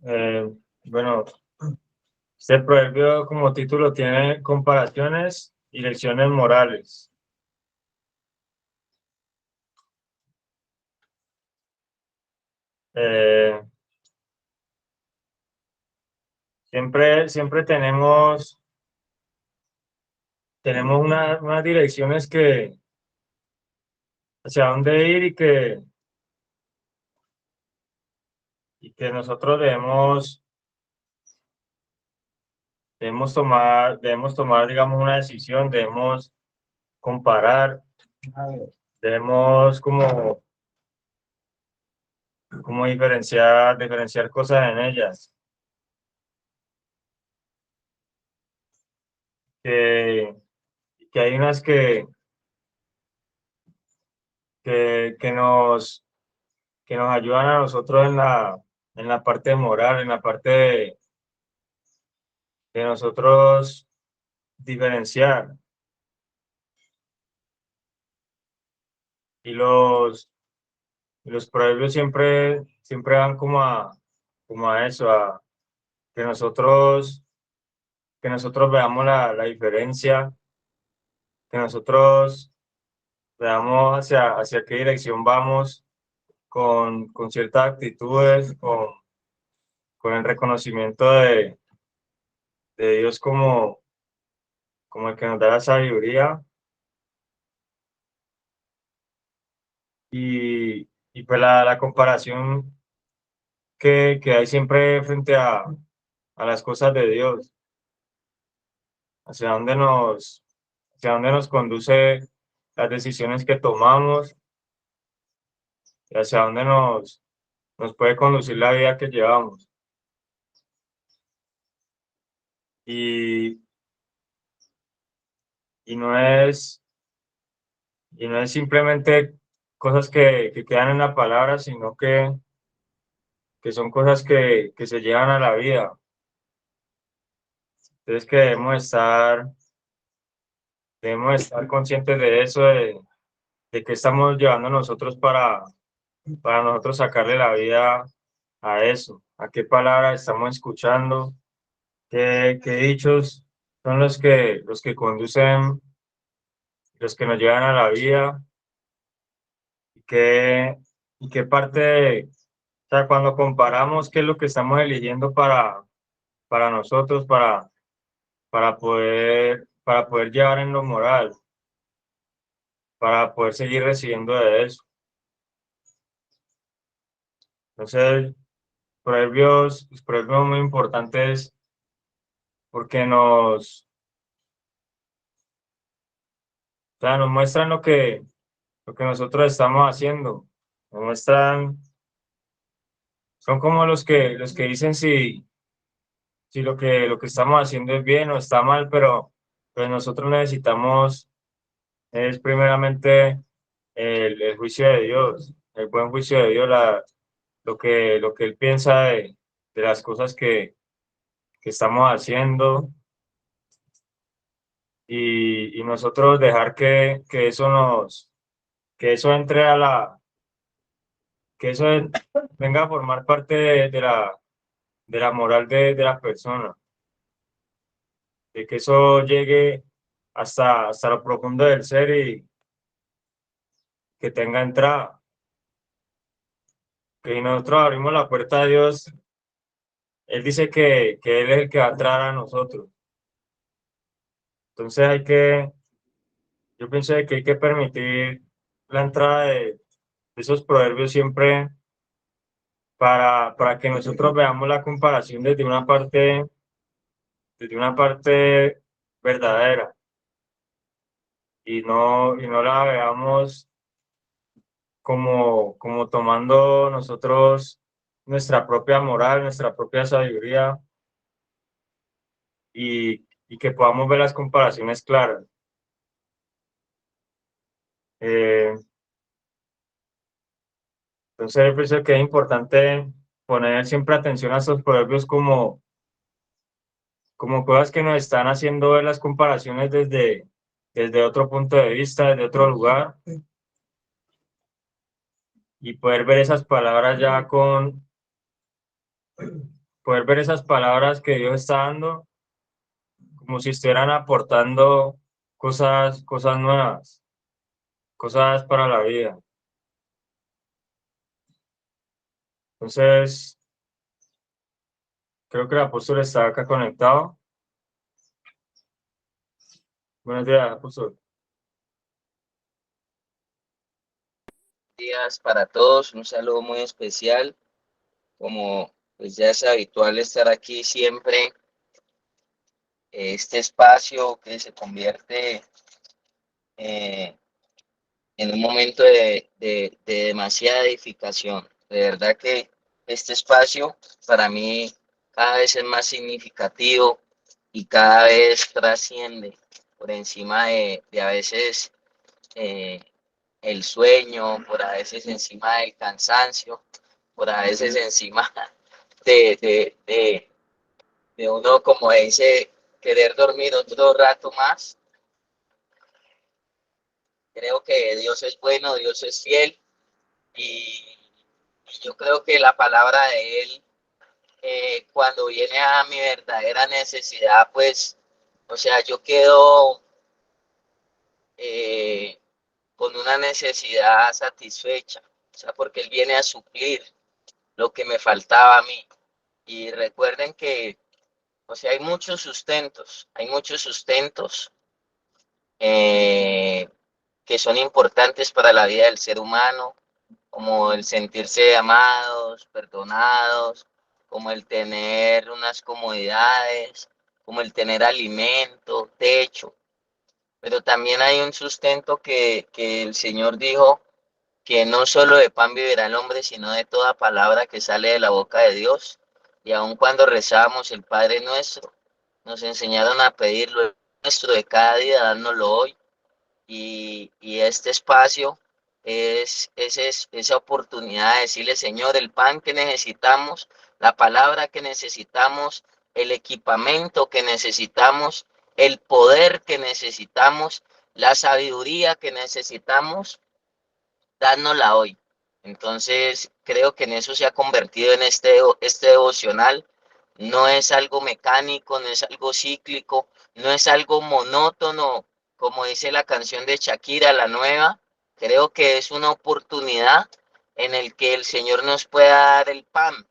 Eh, bueno, este proverbio como título tiene comparaciones y lecciones morales. Eh, siempre tenemos unas direcciones que hacia dónde ir y que nosotros debemos tomar, digamos, una decisión, debemos comparar, debemos como diferenciar cosas en ellas. Que, que hay unas que nos ayudan a nosotros en la parte moral, en la parte de nosotros diferenciar. Y los proverbios siempre van como a eso, a que nosotros, que nosotros veamos la diferencia, que nosotros veamos hacia qué dirección vamos con ciertas actitudes, con el reconocimiento de Dios como el que nos da la sabiduría y pues la comparación que hay siempre frente a las cosas de Dios, hacia dónde nos conduce las decisiones que tomamos y hacia dónde nos puede conducir la vida que llevamos. Y, y no es, y no es simplemente cosas que quedan en la palabra, sino que son cosas que se llevan a la vida. Entonces que debemos estar conscientes de eso, de que estamos llevando nosotros para nosotros sacarle la vida a eso, a qué palabras estamos escuchando, qué dichos son los que conducen, los que nos llevan a la vida, y qué parte, o sea, cuando comparamos qué es lo que estamos eligiendo para nosotros, para poder llevar en lo moral, para poder seguir recibiendo de eso. Entonces, los proverbios muy importantes porque o sea, nos muestran lo que nosotros estamos haciendo. Nos muestran, son como los que dicen si lo que estamos haciendo es bien o está mal, pero pues nosotros necesitamos es primeramente el juicio de Dios, el buen juicio de Dios, lo que Él piensa de las cosas que estamos haciendo y nosotros dejar que eso entre que eso venga a formar parte de la moral de la persona, de que eso llegue hasta lo profundo del ser y que tenga entrada, que si nosotros abrimos la puerta a Dios, Él dice que Él es el que va a entrar a nosotros. Entonces yo pienso de que hay que permitir la entrada de esos proverbios siempre para que nosotros veamos la comparación desde una parte verdadera y no la veamos como tomando nosotros nuestra propia moral, nuestra propia sabiduría y que podamos ver las comparaciones claras. Eh, entonces, yo pienso que es importante poner siempre atención a estos proverbios como cosas que nos están haciendo ver las comparaciones desde otro punto de vista, desde otro lugar, y poder ver esas palabras ya poder ver esas palabras que Dios está dando como si estuvieran aportando cosas nuevas, cosas para la vida. Entonces, creo que el apóstol está acá conectado. Buenos días, apóstol. Días para todos, un saludo muy especial, como pues ya es habitual estar aquí siempre, este espacio que se convierte eh, en un momento de demasiada edificación. De verdad que este espacio para mí cada vez es más significativo y cada vez trasciende por encima de a veces eh, el sueño, por a veces encima del cansancio, por a veces encima de, de, de, de uno, como dice, querer dormir otro rato más. Creo que Dios es bueno, Dios es fiel y yo creo que la palabra de Él, cuando viene a mi verdadera necesidad, pues, o sea, yo quedo eh, con una necesidad satisfecha, o sea, porque Él viene a suplir lo que me faltaba a mí. Y recuerden que, o sea, hay muchos sustentos eh, que son importantes para la vida del ser humano, como el sentirse amados, perdonados, como el tener unas comodidades, como el tener alimento, techo. Pero también hay un sustento que el Señor dijo que no solo de pan vivirá el hombre, sino de toda palabra que sale de la boca de Dios. Y aun cuando rezamos el Padre Nuestro, nos enseñaron a pedir lo nuestro de cada día, dárnoslo hoy. Y este espacio es esa oportunidad de decirle, Señor, el pan que necesitamos, la palabra que necesitamos, el equipamiento que necesitamos, el poder que necesitamos, la sabiduría que necesitamos, dárnosla hoy. Entonces, creo que en eso se ha convertido en este devocional. No es algo mecánico, no es algo cíclico, no es algo monótono, como dice la canción de Shakira, la nueva. Creo que es una oportunidad en el que el Señor nos pueda dar el pan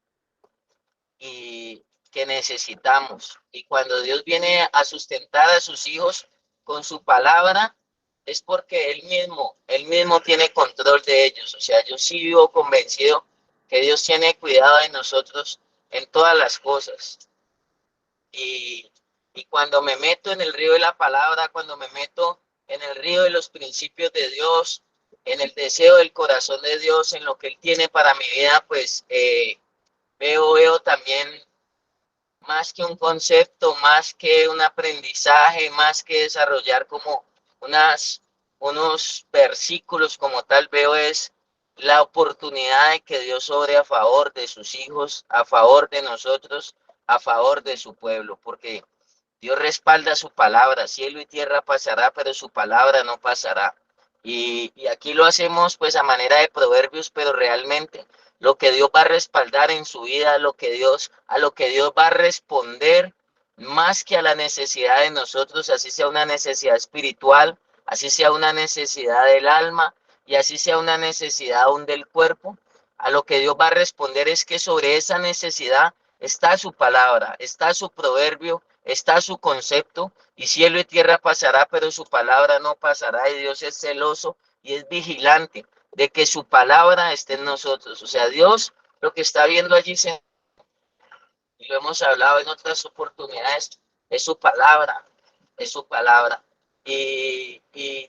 y que necesitamos. Y cuando Dios viene a sustentar a sus hijos con su palabra, es porque Él mismo tiene control de ellos. O sea, yo sí vivo convencido que Dios tiene cuidado de nosotros en todas las cosas. Y, y cuando me meto en el río de la palabra, cuando me meto en el río de los principios de Dios, en el deseo del corazón de Dios, en lo que Él tiene para mi vida, pues veo también más que un concepto, más que un aprendizaje, más que desarrollar como unas, unos versículos como tal, veo es la oportunidad de que Dios obre a favor de sus hijos, a favor de nosotros, a favor de su pueblo, porque Dios respalda su palabra, cielo y tierra pasará, pero su palabra no pasará. Y aquí lo hacemos pues a manera de proverbios, pero realmente lo que Dios va a respaldar en su vida, a lo que Dios va a responder más que a la necesidad de nosotros, así sea una necesidad espiritual, así sea una necesidad del alma y así sea una necesidad aún del cuerpo, a lo que Dios va a responder es que sobre esa necesidad está su palabra, está su proverbio, está su concepto, y cielo y tierra pasará, pero su palabra no pasará, y Dios es celoso y es vigilante de que su palabra esté en nosotros. O sea, Dios lo que está viendo allí, y lo hemos hablado en otras oportunidades, es su palabra, es su palabra. Y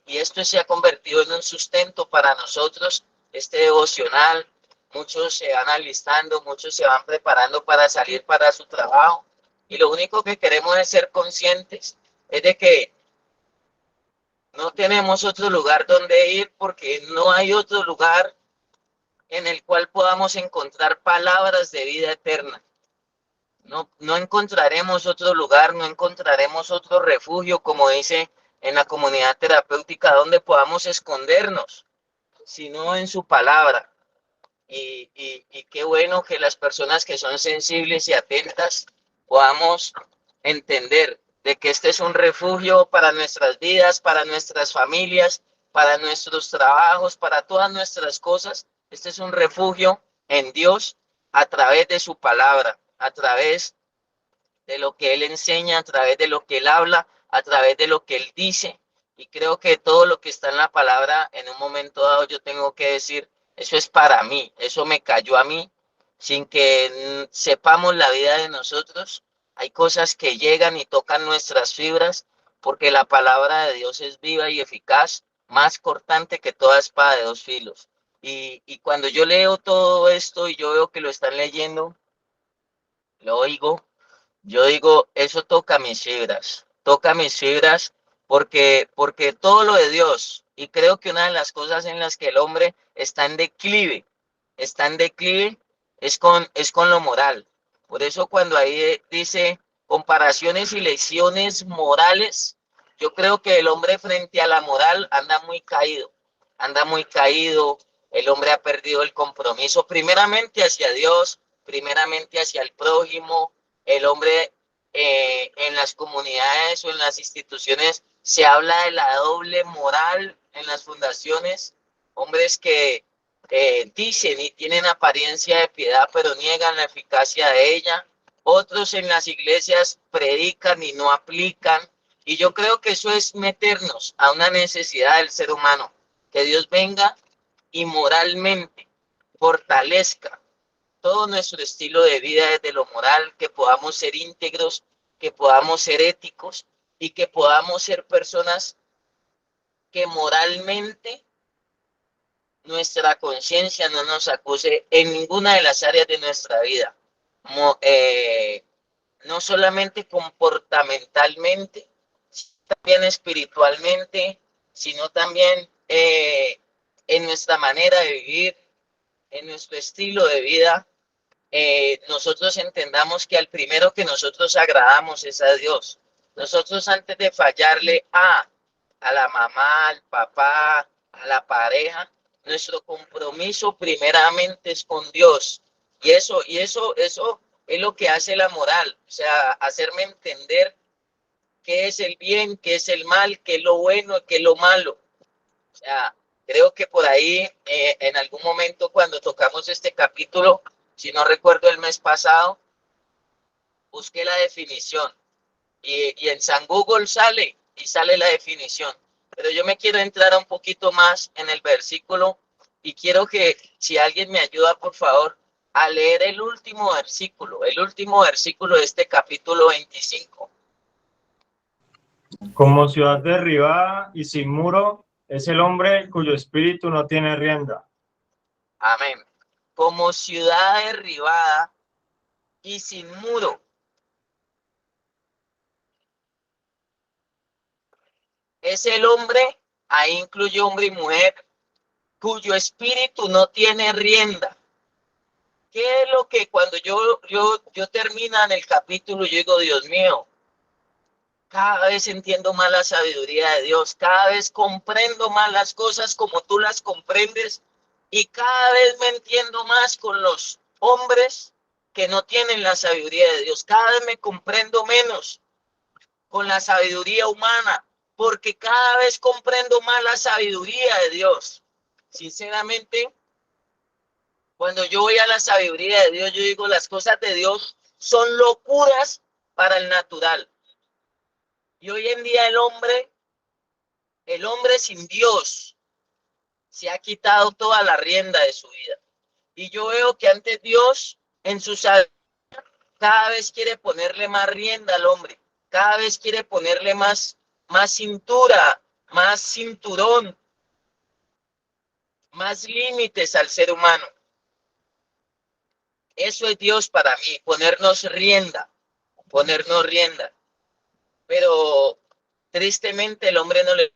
esto se ha convertido en un sustento para nosotros, este devocional. Muchos se van alistando, muchos se van preparando para salir para su trabajo. Y lo único que queremos es ser conscientes, es de que no tenemos otro lugar donde ir porque no hay otro lugar en el cual podamos encontrar palabras de vida eterna. No encontraremos otro lugar, no encontraremos otro refugio, como dice en la comunidad terapéutica, donde podamos escondernos, sino en su palabra. y qué bueno que las personas que son sensibles y atentas podamos entender de que este es un refugio para nuestras vidas, para nuestras familias, para nuestros trabajos, para todas nuestras cosas. Este es un refugio en Dios a través de su palabra, a través de lo que Él enseña, a través de lo que Él habla, a través de lo que Él dice. Y creo que todo lo que está en la palabra, en un momento dado yo tengo que decir, eso es para mí, eso me cayó a mí, sin que sepamos la vida de nosotros. Hay cosas que llegan y tocan nuestras fibras, porque la palabra de Dios es viva y eficaz, más cortante que toda espada de dos filos. Y cuando yo leo todo esto y yo veo que lo están leyendo, lo oigo, yo digo, eso toca mis fibras porque todo lo de Dios, y creo que una de las cosas en las que el hombre está en declive, es con lo moral. Por eso cuando ahí dice comparaciones y lecciones morales, yo creo que el hombre frente a la moral anda muy caído, el hombre ha perdido el compromiso primeramente hacia Dios, primeramente hacia el prójimo, el hombre en las comunidades o en las instituciones se habla de la doble moral en las fundaciones, hombres que dicen y tienen apariencia de piedad pero niegan la eficacia de ella, otros en las iglesias predican y no aplican, y yo creo que eso es meternos a una necesidad del ser humano, que Dios venga y moralmente fortalezca todo nuestro estilo de vida desde lo moral, que podamos ser íntegros, que podamos ser éticos y que podamos ser personas que moralmente nuestra conciencia no nos acuse en ninguna de las áreas de nuestra vida. Mo, no solamente comportamentalmente, sino también espiritualmente, sino también en nuestra manera de vivir, en nuestro estilo de vida, nosotros entendamos que al primero que nosotros agradamos es a Dios. Nosotros antes de fallarle a la mamá, al papá, a la pareja, nuestro compromiso primeramente es con Dios. Eso es lo que hace la moral, o sea, hacerme entender qué es el bien, qué es el mal, qué es lo bueno, qué es lo malo. O sea, creo que por ahí, en algún momento cuando tocamos este capítulo, si no recuerdo el mes pasado, busqué la definición y en San Google sale y sale la definición. Pero yo me quiero entrar un poquito más en el versículo y quiero que si alguien me ayuda, por favor, a leer el último versículo de este capítulo 25. Como ciudad derribada y sin muro es el hombre cuyo espíritu no tiene rienda. Amén. Como ciudad derribada y sin muro. Es el hombre, ahí incluye hombre y mujer, cuyo espíritu no tiene rienda. ¿Qué es lo que cuando yo termina en el capítulo, yo digo, Dios mío, cada vez entiendo más la sabiduría de Dios, cada vez comprendo más las cosas como tú las comprendes y cada vez me entiendo más con los hombres que no tienen la sabiduría de Dios, cada vez me comprendo menos con la sabiduría humana, porque cada vez comprendo más la sabiduría de Dios. Sinceramente, cuando yo voy a la sabiduría de Dios, yo digo, las cosas de Dios son locuras para el natural. Y hoy en día el hombre sin Dios, se ha quitado toda la rienda de su vida. Y yo veo que antes Dios, en su sabiduría, cada vez quiere ponerle más rienda al hombre, cada vez quiere ponerle más cintura, más cinturón, más límites al ser humano. Eso es Dios para mí, ponernos rienda. Pero tristemente el hombre no le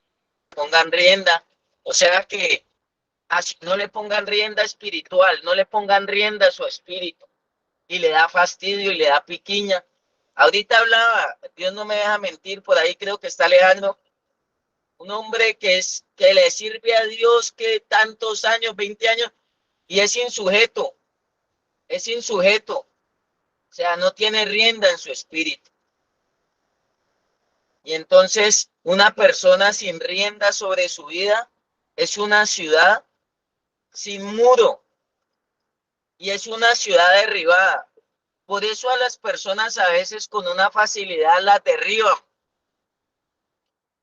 pongan rienda, o sea que así no le pongan rienda espiritual, no le pongan rienda a su espíritu y le da fastidio y le da piquiña. Ahorita hablaba, Dios no me deja mentir, por ahí creo que está Alejandro, un hombre que le sirve a Dios que tantos años, 20 años, y es insujeto, o sea, no tiene rienda en su espíritu. Y entonces una persona sin rienda sobre su vida es una ciudad sin muro y es una ciudad derribada. Por eso a las personas a veces con una facilidad las derriban.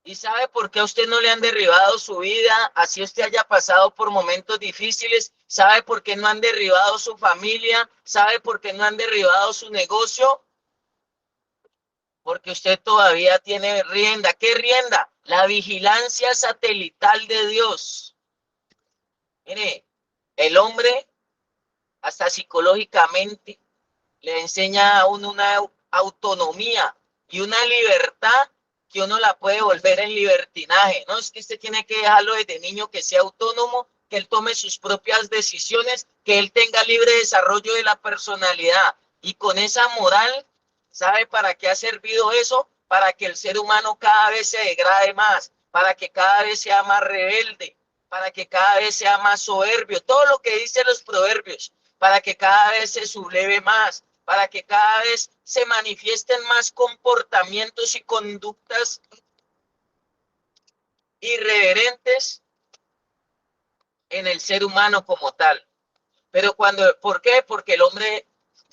¿Y sabe por qué a usted no le han derribado su vida? Así usted haya pasado por momentos difíciles. ¿Sabe por qué no han derribado su familia? ¿Sabe por qué no han derribado su negocio? Porque usted todavía tiene rienda. ¿Qué rienda? La vigilancia satelital de Dios. Mire, el hombre, hasta psicológicamente, le enseña a uno una autonomía y una libertad que uno la puede volver en libertinaje. No es que usted tiene que dejarlo desde niño que sea autónomo, que él tome sus propias decisiones, que él tenga libre desarrollo de la personalidad. Y con esa moral, ¿sabe para qué ha servido eso? Para que el ser humano cada vez se degrade más, para que cada vez sea más rebelde, para que cada vez sea más soberbio. Todo lo que dicen los proverbios, para que cada vez se subleve más, para que cada vez se manifiesten más comportamientos y conductas irreverentes en el ser humano como tal. Pero ¿por qué? Porque el hombre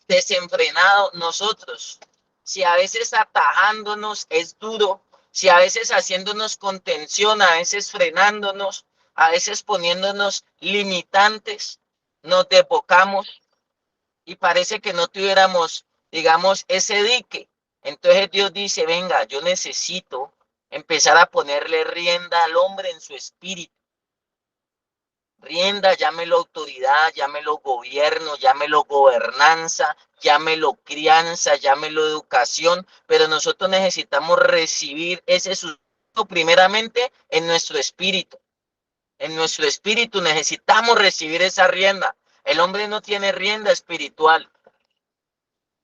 desenfrenado, nosotros, si a veces atajándonos es duro, si a veces haciéndonos contención, a veces frenándonos, a veces poniéndonos limitantes, nos desbocamos y parece que no tuviéramos, digamos, ese dique. Entonces Dios dice, venga, yo necesito empezar a ponerle rienda al hombre en su espíritu. Rienda, llámelo autoridad, llámelo gobierno, llámelo gobernanza, llámelo crianza, llámelo educación, pero nosotros necesitamos recibir ese sustento primeramente en nuestro espíritu. En nuestro espíritu necesitamos recibir esa rienda. El hombre no tiene rienda espiritual.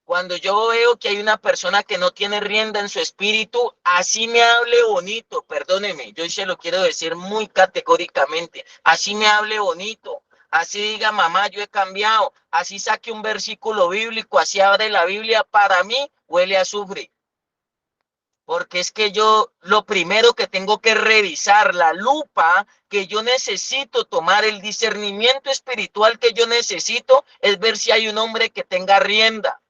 Cuando yo veo que hay una persona que no tiene rienda en su espíritu, así me hable bonito, perdóneme, yo se lo quiero decir muy categóricamente, así me hable bonito, así diga mamá, yo he cambiado, así saque un versículo bíblico, así abre la Biblia, para mí huele a azufre. Porque es que yo lo primero que tengo que revisar, la lupa que yo necesito tomar, el discernimiento espiritual que yo necesito, es ver si hay un hombre que tenga rienda.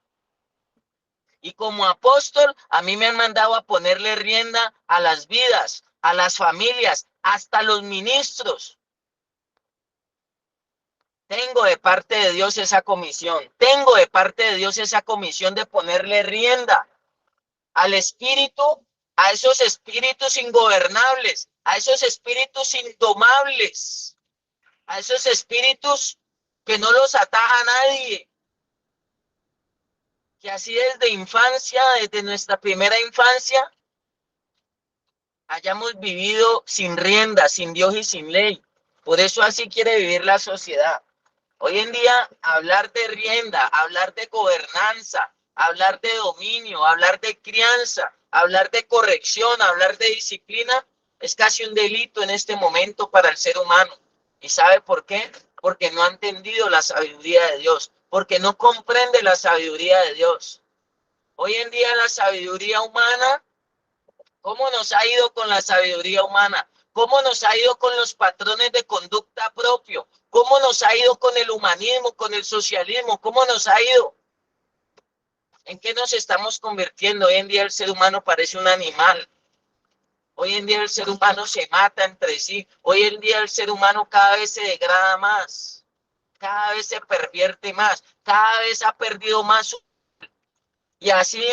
Y como apóstol, a mí me han mandado a ponerle rienda a las vidas, a las familias, hasta los ministros. Tengo de parte de Dios esa comisión. Tengo de parte de Dios esa comisión de ponerle rienda al espíritu, a esos espíritus ingobernables, a esos espíritus indomables, a esos espíritus que no los ataja a nadie. Que así desde infancia, desde nuestra primera infancia, hayamos vivido sin rienda, sin Dios y sin ley. Por eso así quiere vivir la sociedad. Hoy en día, hablar de rienda, hablar de gobernanza, hablar de dominio, hablar de crianza, hablar de corrección, hablar de disciplina, es casi un delito en este momento para el ser humano. ¿Y sabe por qué? Porque no ha entendido la sabiduría de Dios, porque no comprende la sabiduría de Dios. Hoy en día la sabiduría humana, ¿cómo nos ha ido con la sabiduría humana? ¿Cómo nos ha ido con los patrones de conducta propio? ¿Cómo nos ha ido con el humanismo, con el socialismo? ¿Cómo nos ha ido? ¿En qué nos estamos convirtiendo? Hoy en día el ser humano parece un animal. Hoy en día el ser humano se mata entre sí. Hoy en día el ser humano cada vez se degrada más. Cada vez se pervierte más. Cada vez ha perdido más. Y así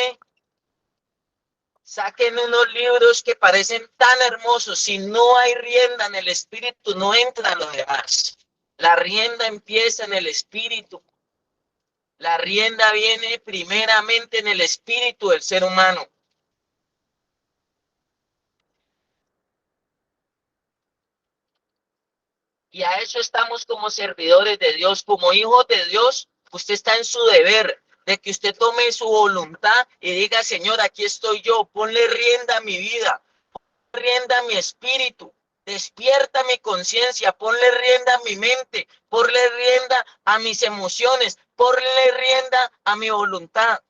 saquen unos libros que parecen tan hermosos. Si no hay rienda en el espíritu, no entra lo demás. La rienda empieza en el espíritu. La rienda viene primeramente en el espíritu del ser humano. Y a eso estamos como servidores de Dios, como hijos de Dios. Usted está en su deber de que usted tome su voluntad y diga, Señor, aquí estoy yo, ponle rienda a mi vida, ponle rienda a mi espíritu. Despierta mi conciencia, ponle rienda a mi mente, ponle rienda a mis emociones, ponle rienda a mi voluntad.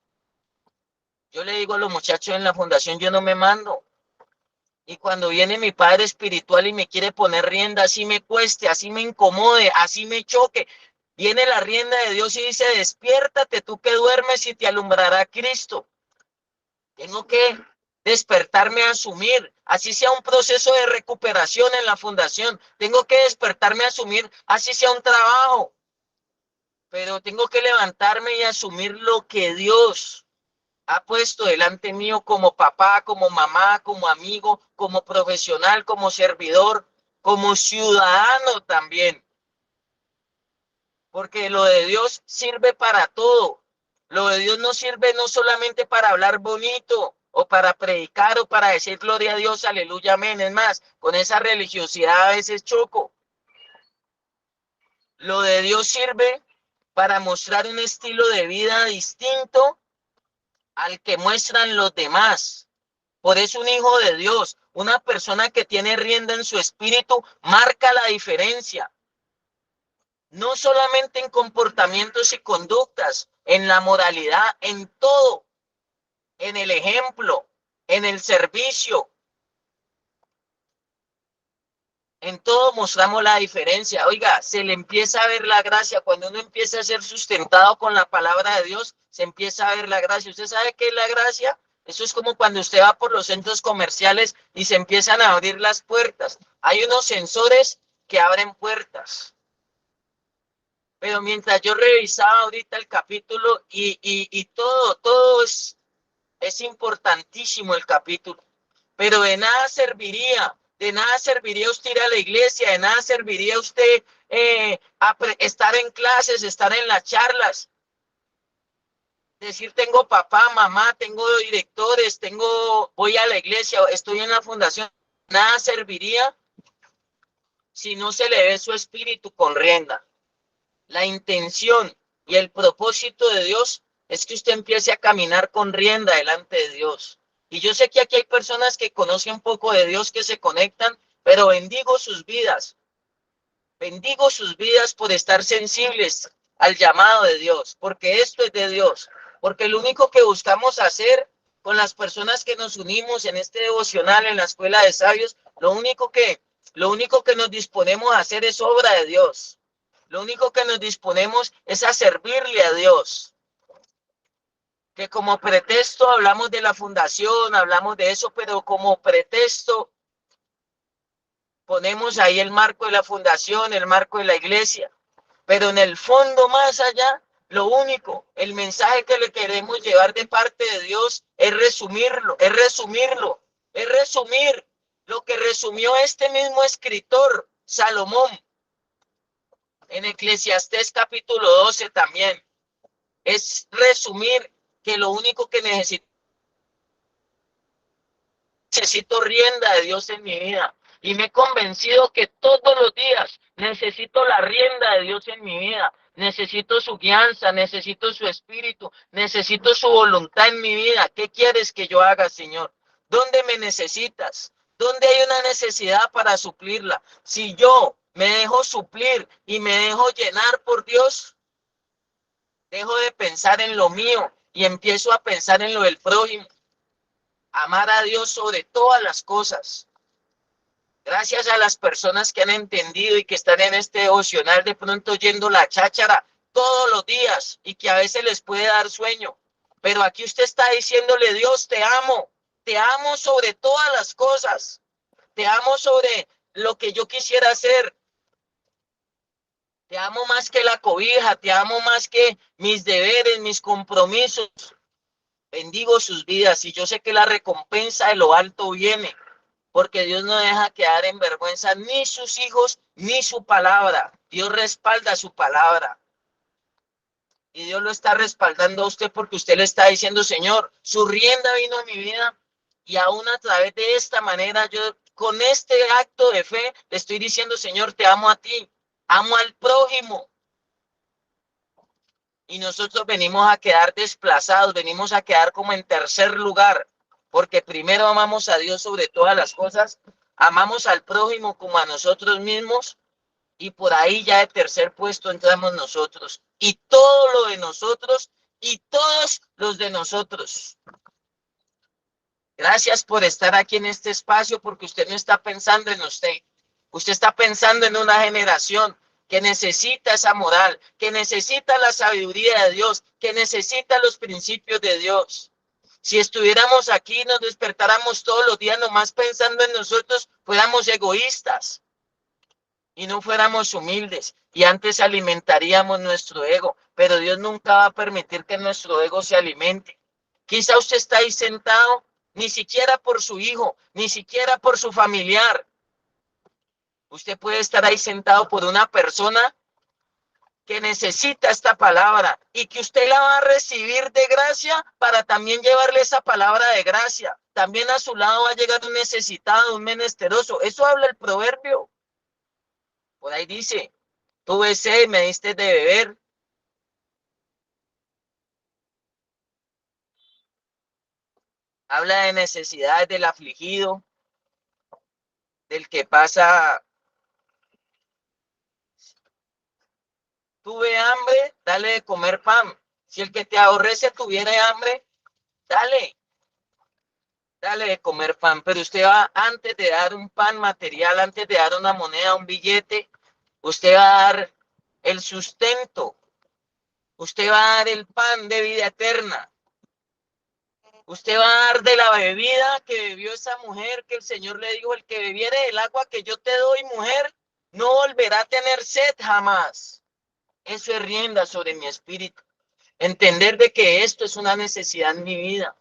Yo le digo a los muchachos en la fundación, yo no me mando. Y cuando viene mi padre espiritual y me quiere poner rienda, así me cueste, así me incomode, así me choque, viene la rienda de Dios y dice, despiértate tú que duermes y te alumbrará Cristo. Tengo que despertarme a asumir, así sea un proceso de recuperación en la fundación, tengo que despertarme a asumir, así sea un trabajo, pero tengo que levantarme y asumir lo que Dios ha puesto delante mío como papá, como mamá, como amigo, como profesional, como servidor, como ciudadano también. Porque lo de Dios sirve para todo. Lo de Dios no sirve no solamente para hablar bonito o para predicar o para decir gloria a Dios, aleluya, amén. Es más, con esa religiosidad a veces choco. Lo de Dios sirve para mostrar un estilo de vida distinto al que muestran los demás. Por eso un hijo de Dios, una persona que tiene rienda en su espíritu, marca la diferencia. No solamente en comportamientos y conductas, en la moralidad, en todo, en el ejemplo, en el servicio, en todo mostramos la diferencia. Oiga, se le empieza a ver la gracia. Cuando uno empieza a ser sustentado con la palabra de Dios, se empieza a ver la gracia. ¿Usted sabe qué es la gracia? Eso es como cuando usted va por los centros comerciales y se empiezan a abrir las puertas. Hay unos sensores que abren puertas. Pero mientras yo revisaba ahorita el capítulo y todo es importantísimo el capítulo, pero de nada serviría usted ir a la iglesia, de nada serviría usted estar en clases, estar en las charlas, decir tengo papá, mamá, tengo directores, voy a la iglesia, estoy en la fundación, nada serviría si no se le ve su espíritu con rienda. La intención y el propósito de Dios es que usted empiece a caminar con rienda delante de Dios. Y yo sé que aquí hay personas que conocen un poco de Dios, que se conectan, pero bendigo sus vidas por estar sensibles al llamado de Dios, porque esto es de Dios, porque lo único que buscamos hacer con las personas que nos unimos en este devocional en la escuela de sabios, lo único que nos disponemos a hacer es obra de Dios. Lo único que nos disponemos es a servirle a Dios. Que como pretexto hablamos de la fundación, hablamos de eso, pero como pretexto ponemos ahí el marco de la fundación, el marco de la iglesia. Pero en el fondo, más allá, lo único, el mensaje que le queremos llevar de parte de Dios es resumirlo, es resumir lo que resumió este mismo escritor, Salomón, en Eclesiastés capítulo 12 también. Es resumir que lo único que necesito rienda de Dios en mi vida. Y me he convencido que todos los días necesito la rienda de Dios en mi vida. Necesito su guianza, necesito su espíritu, necesito su voluntad en mi vida. ¿Qué quieres que yo haga, Señor? ¿Dónde me necesitas? ¿Dónde hay una necesidad para suplirla? Si yo me dejo suplir y me dejo llenar por Dios, dejo de pensar en lo mío y empiezo a pensar en lo del prójimo. Amar a Dios sobre todas las cosas. Gracias a las personas que han entendido y que están en este devocional de pronto oyendo la cháchara todos los días y que a veces les puede dar sueño. Pero aquí usted está diciéndole, Dios, te amo sobre todas las cosas, te amo sobre lo que yo quisiera hacer. Te amo más que la cobija, te amo más que mis deberes, mis compromisos. Bendigo sus vidas y yo sé que la recompensa de lo alto viene, porque Dios no deja quedar en vergüenza ni sus hijos ni su palabra. Dios respalda su palabra. Y Dios lo está respaldando a usted porque usted le está diciendo, Señor, su rienda vino a mi vida y aún a través de esta manera, yo con este acto de fe le estoy diciendo, Señor, te amo a ti, amo al prójimo. Y nosotros venimos a quedar desplazados, venimos a quedar como en tercer lugar, porque primero amamos a Dios sobre todas las cosas amamos al prójimo como a nosotros mismos, y por ahí ya de tercer puesto entramos nosotros, y todo lo de nosotros, y todos los de nosotros. Gracias por estar aquí en este espacio, porque usted no está pensando en usted. Usted está pensando en una generación que necesita esa moral, que necesita la sabiduría de Dios, que necesita los principios de Dios. Si estuviéramos aquí y nos despertáramos todos los días nomás pensando en nosotros, fuéramos egoístas y no fuéramos humildes, y antes alimentaríamos nuestro ego, pero Dios nunca va a permitir que nuestro ego se alimente. Quizá usted está ahí sentado, ni siquiera por su hijo, ni siquiera por su familiar. Usted puede estar ahí sentado por una persona que necesita esta palabra y que usted la va a recibir de gracia para también llevarle esa palabra de gracia. También a su lado va a llegar un necesitado, un menesteroso. Eso habla el proverbio. Por ahí dice, tuve sed y me diste de beber. Habla de necesidades del afligido, del que pasa. Tuve hambre, dale de comer pan. Si el que te aborrece tuviera hambre, dale de comer pan. Pero usted va, antes de dar un pan material, antes de dar una moneda, un billete, usted va a dar el sustento. Usted va a dar el pan de vida eterna. Usted va a dar de la bebida que bebió esa mujer, que el Señor le dijo, el que bebiere del agua que yo te doy, mujer, no volverá a tener sed jamás. Eso es rienda sobre mi espíritu. Entender de que esto es una necesidad en mi vida.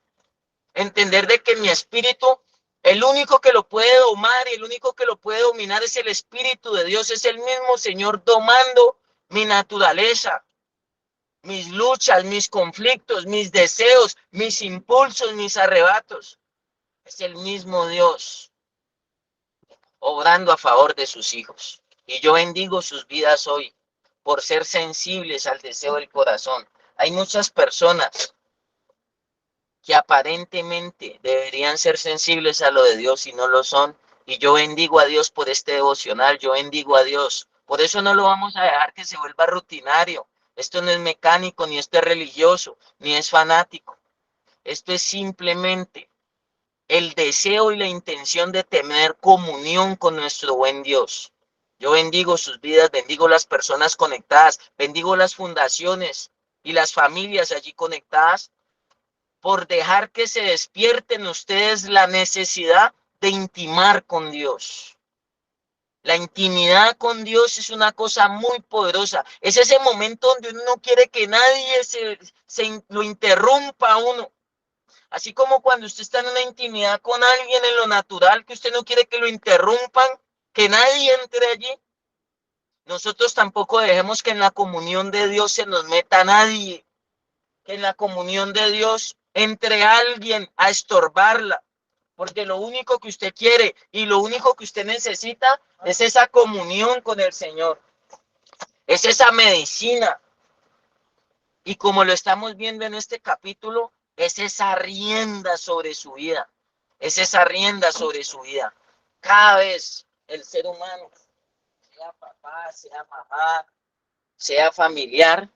Entender de que mi espíritu, el único que lo puede domar y el único que lo puede dominar es el Espíritu de Dios. Es el mismo Señor domando mi naturaleza, mis luchas, mis conflictos, mis deseos, mis impulsos, mis arrebatos. Es el mismo Dios obrando a favor de sus hijos. Y yo bendigo sus vidas hoy por ser sensibles al deseo del corazón. Hay muchas personas que aparentemente deberían ser sensibles a lo de Dios y no lo son. Y yo bendigo a Dios por este devocional, yo bendigo a Dios. Por eso no lo vamos a dejar que se vuelva rutinario. Esto no es mecánico, ni esto es religioso, ni es fanático. Esto es simplemente el deseo y la intención de tener comunión con nuestro buen Dios. Yo bendigo sus vidas, bendigo las personas conectadas, bendigo las fundaciones y las familias allí conectadas por dejar que se despierten ustedes la necesidad de intimar con Dios. La intimidad con Dios es una cosa muy poderosa. Es ese momento donde uno no quiere que nadie lo interrumpa a uno. Así como cuando usted está en una intimidad con alguien en lo natural, que usted no quiere que lo interrumpan, que nadie entre allí. Nosotros tampoco dejemos que en la comunión de Dios se nos meta nadie. Que en la comunión de Dios entre alguien a estorbarla. Porque lo único que usted quiere y lo único que usted necesita es esa comunión con el Señor. Es esa medicina. Y como lo estamos viendo en este capítulo, es esa rienda sobre su vida. Es esa rienda sobre su vida. Cada vez el ser humano, sea papá, sea mamá, sea familiar,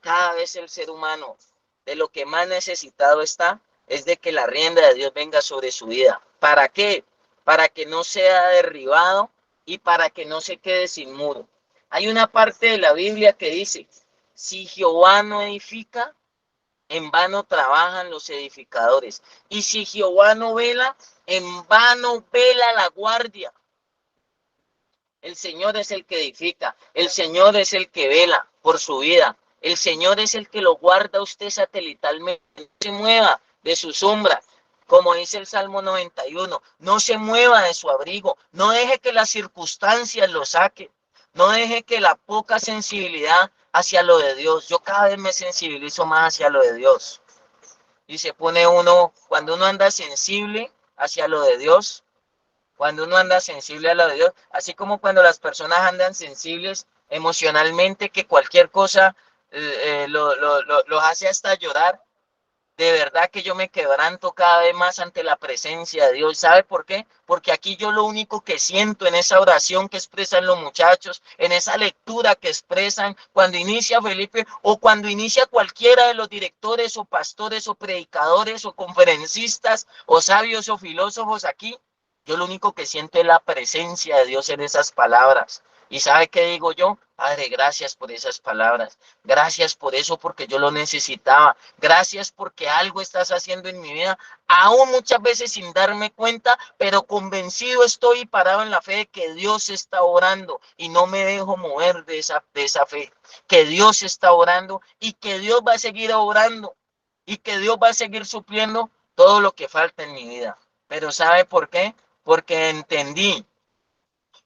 cada vez el ser humano de lo que más necesitado está es de que la rienda de Dios venga sobre su vida. ¿Para qué? Para que no sea derribado y para que no se quede sin muro. Hay una parte de la Biblia que dice, si Jehová no edifica, en vano trabajan los edificadores. Y si Jehová no vela, en vano vela la guardia. El Señor es el que edifica, el Señor es el que vela por su vida, el Señor es el que lo guarda a usted satelitalmente, no se mueva de su sombra, como dice el Salmo 91, no se mueva de su abrigo, no deje que las circunstancias lo saquen, no deje que la poca sensibilidad hacia lo de Dios, yo cada vez me sensibilizo más hacia lo de Dios, y se pone uno, cuando uno anda sensible hacia lo de Dios, cuando uno anda sensible a lo de Dios, así como cuando las personas andan sensibles emocionalmente, que cualquier cosa los hace hasta llorar. De verdad que yo me quebranto cada vez más ante la presencia de Dios. ¿Sabe por qué? Porque aquí yo lo único que siento en esa oración que expresan los muchachos, en esa lectura que expresan cuando inicia Felipe o cuando inicia cualquiera de los directores o pastores o predicadores o conferencistas o sabios o filósofos aquí, yo lo único que siento es la presencia de Dios en esas palabras. ¿Y sabe qué digo yo? Padre, gracias por esas palabras. Gracias por eso, porque yo lo necesitaba. Gracias porque algo estás haciendo en mi vida, aún muchas veces sin darme cuenta, pero convencido estoy y parado en la fe de que Dios está orando y no me dejo mover de esa fe. Que Dios está orando y que Dios va a seguir orando y que Dios va a seguir supliendo todo lo que falta en mi vida. Pero ¿sabe por qué? Porque entendí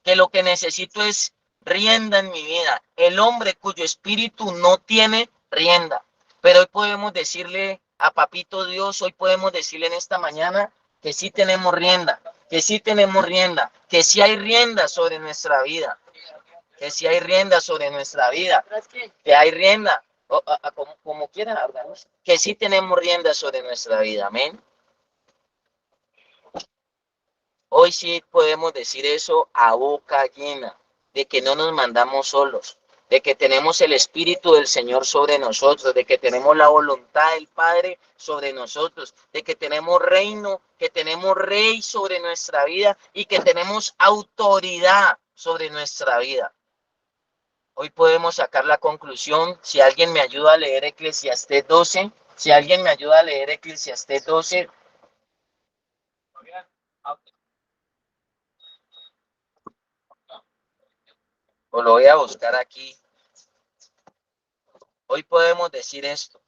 que lo que necesito es rienda en mi vida. El hombre cuyo espíritu no tiene rienda. Pero hoy podemos decirle a Papito Dios, hoy podemos decirle en esta mañana que sí tenemos rienda, que sí tenemos rienda, que sí hay rienda sobre nuestra vida, que sí hay rienda sobre nuestra vida, que hay rienda, como quieran, que sí tenemos rienda sobre nuestra vida. Amén. Hoy sí podemos decir eso a boca llena, de que no nos mandamos solos, de que tenemos el Espíritu del Señor sobre nosotros, de que tenemos la voluntad del Padre sobre nosotros, de que tenemos reino, que tenemos rey sobre nuestra vida y que tenemos autoridad sobre nuestra vida. Hoy podemos sacar la conclusión, si alguien me ayuda a leer Eclesiastés 12, si alguien me ayuda a leer Eclesiastés 12, o lo voy a buscar aquí. Hoy podemos decir esto.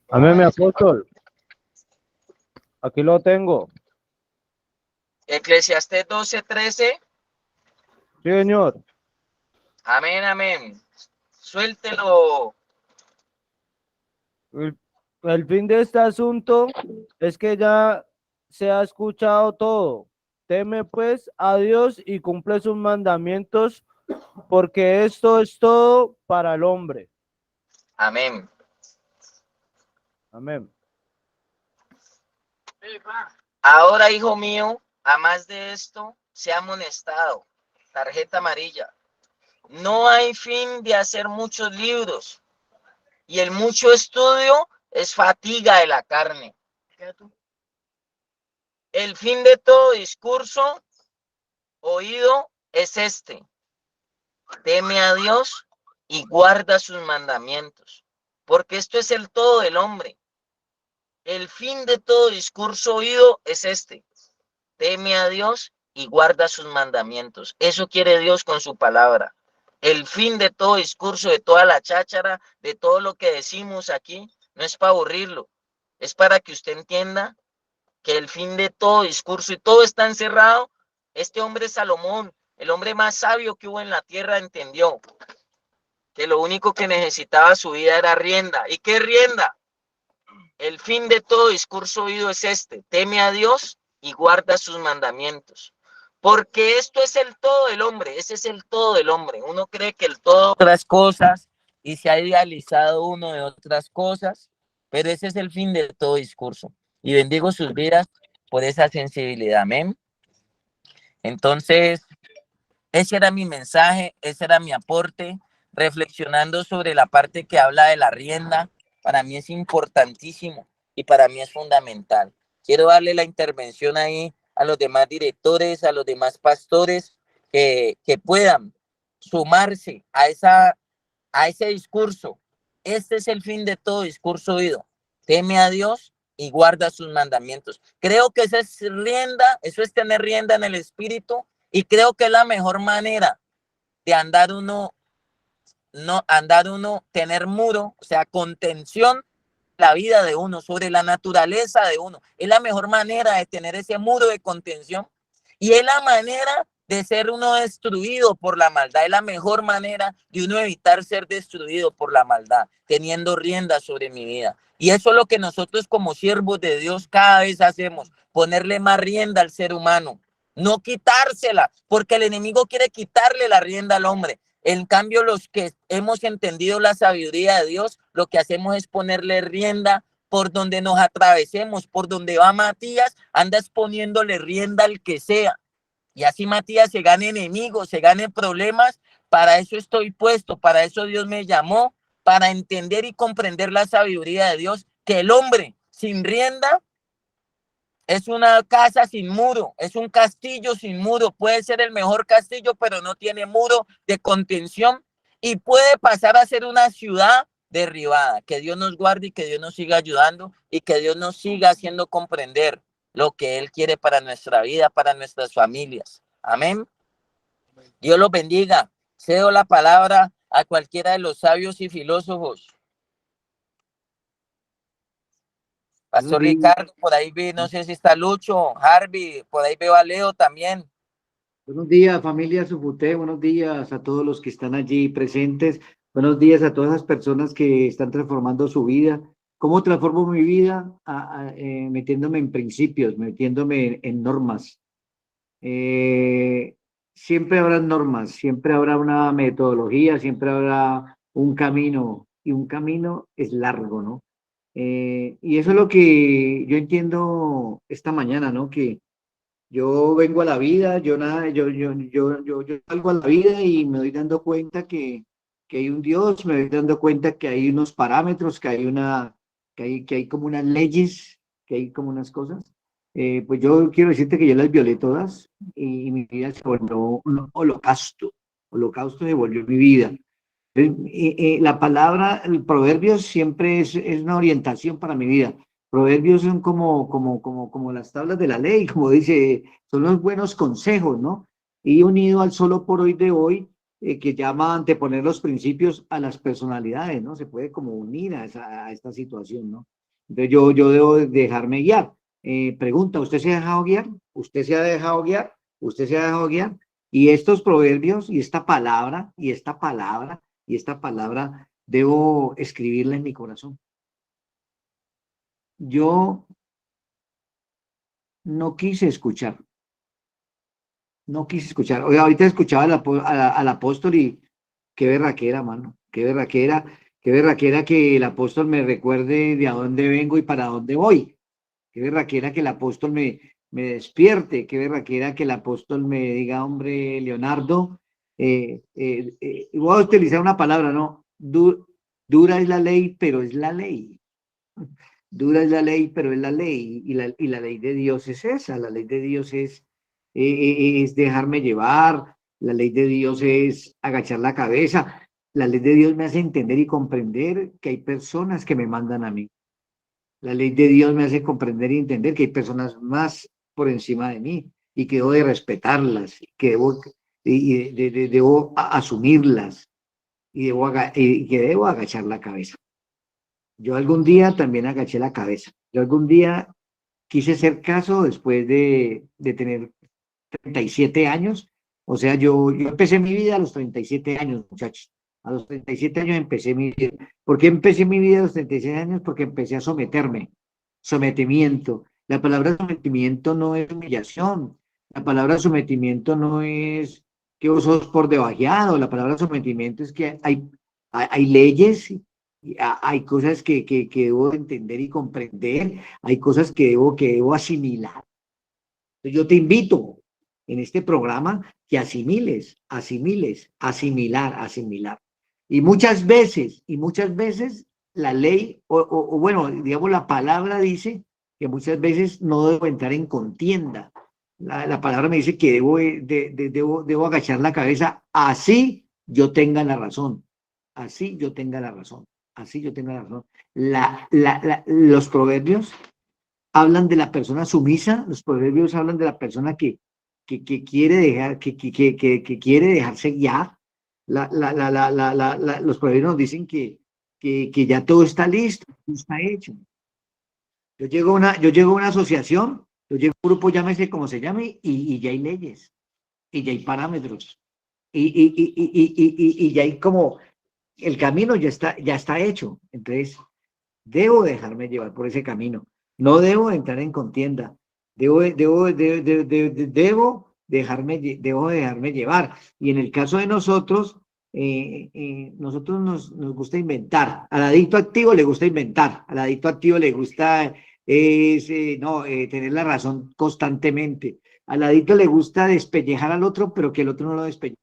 Amén, mi apóstol. Aquí lo tengo. Eclesiastés 12:13. Sí, señor. Amén, amén. Suéltelo. El fin de este asunto es que ya se ha escuchado todo. Teme pues a Dios y cumple sus mandamientos, porque esto es todo para el hombre. Amén. Amén. Ahora, hijo mío, a más de esto, sea amonestado. Tarjeta amarilla. No hay fin de hacer muchos libros, y el mucho estudio es fatiga de la carne. El fin de todo discurso oído es este: teme a Dios y guarda sus mandamientos, porque esto es el todo del hombre. El fin de todo discurso oído es este: teme a Dios y guarda sus mandamientos. Eso quiere Dios con su palabra. El fin de todo discurso, de toda la cháchara, de todo lo que decimos aquí, no es para aburrirlo, es para que usted entienda que el fin de todo discurso, y todo está encerrado. Este hombre Salomón, el hombre más sabio que hubo en la tierra, entendió que lo único que necesitaba su vida era rienda. ¿Y qué rienda? El fin de todo discurso oído es este: teme a Dios y guarda sus mandamientos. Porque esto es el todo del hombre, ese es el todo del hombre. Uno cree que el todo otras cosas y se ha idealizado uno de otras cosas, pero ese es el fin de todo discurso. Y bendigo sus vidas por esa sensibilidad. Amén. Entonces, ese era mi mensaje, ese era mi aporte, reflexionando sobre la parte que habla de la rienda. Para mí es importantísimo y para mí es fundamental. Quiero darle la intervención ahí a los demás directores, a los demás pastores que puedan sumarse a ese discurso. Este es el fin de todo discurso oído: teme a Dios y guarda sus mandamientos. Creo que esa es rienda, eso es tener rienda en el espíritu, y creo que es la mejor manera de andar uno, tener muro, o sea, contención la vida de uno, sobre la naturaleza de uno. Es la mejor manera de tener ese muro de contención, y es la manera de ser uno destruido por la maldad. Es la mejor manera de uno evitar ser destruido por la maldad, teniendo rienda sobre mi vida. Y eso es lo que nosotros como siervos de Dios cada vez hacemos: ponerle más rienda al ser humano, no quitársela, porque el enemigo quiere quitarle la rienda al hombre. En cambio, los que hemos entendido la sabiduría de Dios, lo que hacemos es ponerle rienda por donde nos atravesemos, por donde va Matías, andas poniéndole rienda al que sea. Y así Matías se gane enemigos, se gane problemas. Para eso estoy puesto, para eso Dios me llamó, para entender y comprender la sabiduría de Dios, que el hombre sin rienda es una casa sin muro, es un castillo sin muro. Puede ser el mejor castillo, pero no tiene muro de contención y puede pasar a ser una ciudad derribada. Que Dios nos guarde y que Dios nos siga ayudando y que Dios nos siga haciendo comprender lo que Él quiere para nuestra vida, para nuestras familias. Amén. Dios los bendiga. Cedo la palabra a cualquiera de los sabios y filósofos. Pastor Ricardo, por ahí vi, no sé si está Lucho, Harvey, por ahí veo a Leo también. Buenos días, familia Subuté, buenos días a todos los que están allí presentes, buenos días a todas las personas que están transformando su vida. ¿Cómo transformo mi vida? Metiéndome en principios, metiéndome en normas. Siempre habrá normas, siempre habrá una metodología, siempre habrá un camino, y un camino es largo, ¿no? Y eso es lo que yo entiendo esta mañana, ¿no? Que yo vengo a la vida, yo salgo a la vida y me doy dando cuenta que hay un Dios, me doy dando cuenta que hay unos parámetros, que hay como unas leyes, que hay como unas cosas. Pues yo quiero decirte que yo las violé todas y mi vida se volvió un holocausto. Holocausto se volvió mi vida. La palabra, el proverbios siempre es una orientación para mi vida. Proverbios son como las tablas de la ley, como dice, son los buenos consejos, ¿no? Y unido al solo por hoy de hoy, que llama anteponer los principios a las personalidades, ¿no? Se puede como unir a esta situación, ¿no? Entonces yo debo dejarme guiar. Pregunta, ¿usted se ha dejado guiar? ¿Usted se ha dejado guiar? ¿Usted se ha dejado guiar? Y estos proverbios y esta palabra, debo escribirla en mi corazón. Yo no quise escuchar. Oye, ahorita escuchaba al apóstol y qué berraquera, mano. Qué berraquera que el apóstol me recuerde de a dónde vengo y para dónde voy. Qué berraquera que el apóstol me despierte. Qué berraquera que el apóstol me diga, hombre, Leonardo, voy a utilizar una palabra, ¿no? Dura es la ley, pero es la ley. Dura es la ley, pero es la ley. Y la ley de Dios es esa. La ley de Dios es dejarme llevar. La ley de Dios es agachar la cabeza. La ley de Dios me hace entender y comprender que hay personas que me mandan a mí. La ley de Dios me hace comprender y entender que hay personas más por encima de mí y que debo de respetarlas, que debo asumirlas y que debo agachar la cabeza. Yo algún día también agaché la cabeza. Yo algún día quise hacer caso después de tener 37 años. O sea, yo empecé mi vida a los 37 años, muchachos. A los 37 años empecé mi vida. ¿Por qué empecé mi vida a los 36 años? Porque empecé a someterme. Sometimiento. La palabra sometimiento no es humillación. La palabra sometimiento no es que vos sos por debajeado. La palabra sometimiento es que hay leyes, hay cosas que debo entender y comprender, hay cosas que debo asimilar. Entonces yo te invito en este programa que asimilar. Y muchas veces la ley, o bueno, digamos, la palabra dice que muchas veces no debo entrar en contienda. La palabra me dice que debo agachar la cabeza, así yo tenga la razón. Así yo tenga la razón. Los proverbios hablan de la persona sumisa, los proverbios hablan de la persona que quiere dejarse guiar. Los proverbios nos dicen que ya todo está listo, todo está hecho. Yo llego a una asociación, yo llego a un grupo, llámese como se llame, y ya hay leyes, y ya hay parámetros, y ya hay como, el camino ya está hecho. Entonces, debo dejarme llevar por ese camino. No debo entrar en contienda. Debo dejarme llevar. Y en el caso de nosotros, nosotros nos gusta inventar. Al adicto activo le gusta inventar. Al adicto activo le gusta tener la razón constantemente. Al adicto le gusta despellejar al otro, pero que el otro no lo despelleje.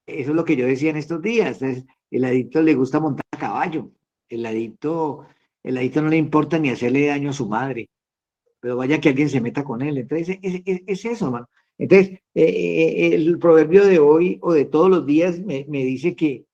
Eso es lo que yo decía en estos días. El adicto le gusta montar a caballo. El adicto no le importa ni hacerle daño a su madre, pero vaya que alguien se meta con él. Entonces, es eso, hermano. Entonces, el proverbio de hoy o de todos los días me dice que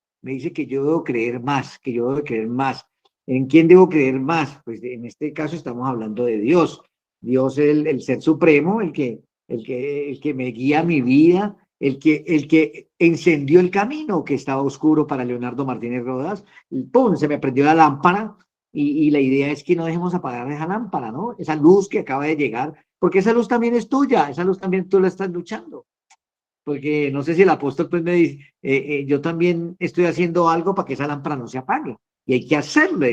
yo debo creer más, que yo debo creer más. ¿En quién debo creer más? Pues en este caso estamos hablando de Dios. Dios es el ser supremo, el que me guía mi vida, el que encendió el camino que estaba oscuro para Leonardo Martínez Rodas. Y ¡pum! Se me prendió la lámpara y la idea es que no dejemos apagar esa lámpara, ¿no? Esa luz que acaba de llegar, porque esa luz también es tuya, esa luz también tú la estás luchando. Porque no sé si el apóstol pues me dice, yo también estoy haciendo algo para que esa lámpara no se apague. Y hay que hacerlo,